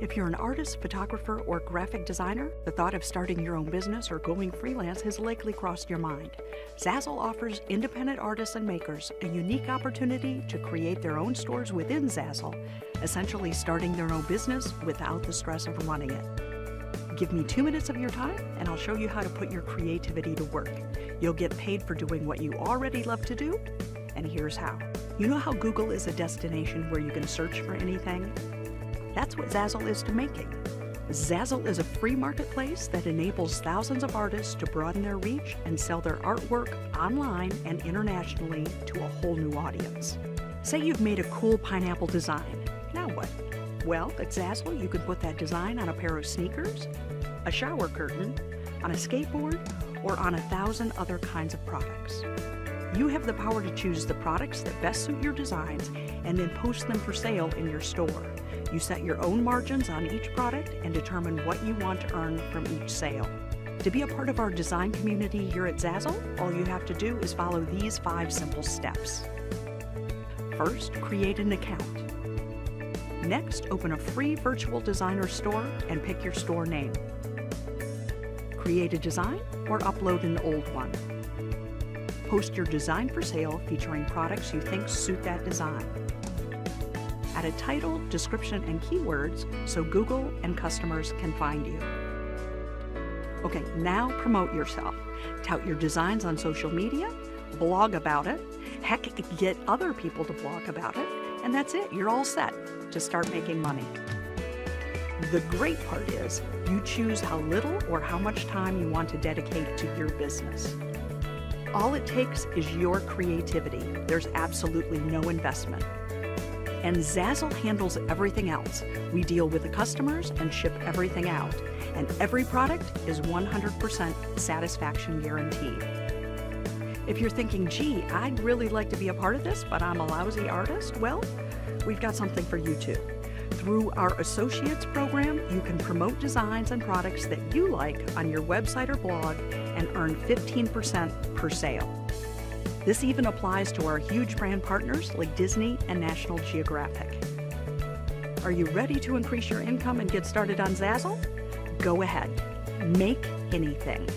If you're an artist, photographer, or graphic designer, the thought of starting your own business or going freelance has likely crossed your mind. Zazzle offers independent artists and makers a unique opportunity to create their own stores within Zazzle, essentially starting their own business without the stress of running it. Give me 2 minutes of your time and I'll show you how to put your creativity to work. You'll get paid for doing what you already love to do, and here's how. You know how Google is a destination where you can search for anything? That's what Zazzle is to making. Zazzle is a free marketplace that enables thousands of artists to broaden their reach and sell their artwork online and internationally to a whole new audience. Say you've made a cool pineapple design. Now what? Well, at Zazzle, you can put that design on a pair of sneakers, a shower curtain, on a skateboard, or on 1,000 other kinds of products. You have the power to choose the products that best suit your designs and then post them for sale in your store. You set your own margins on each product and determine what you want to earn from each sale. To be a part of our design community here at Zazzle, all you have to do is follow these 5 simple steps. First, create an account. Next, open a free virtual designer store and pick your store name. Create a design or upload an old one. Post your design for sale featuring products you think suit that design. Add a title, description, and keywords so Google and customers can find you. Okay, now promote yourself. Tout your designs on social media, blog about it, heck, get other people to blog about it, and that's it, you're all set to start making money. The great part is you choose how little or how much time you want to dedicate to your business. All it takes is your creativity. There's absolutely no investment. And Zazzle handles everything else. We deal with the customers and ship everything out. And every product is 100% satisfaction guaranteed. If you're thinking, gee, I'd really like to be a part of this, but I'm a lousy artist, well, we've got something for you too. Through our Associates program, you can promote designs and products that you like on your website or blog and earn 15% per sale. This even applies to our huge brand partners like Disney and National Geographic. Are you ready to increase your income and get started on Zazzle? Go ahead, make anything.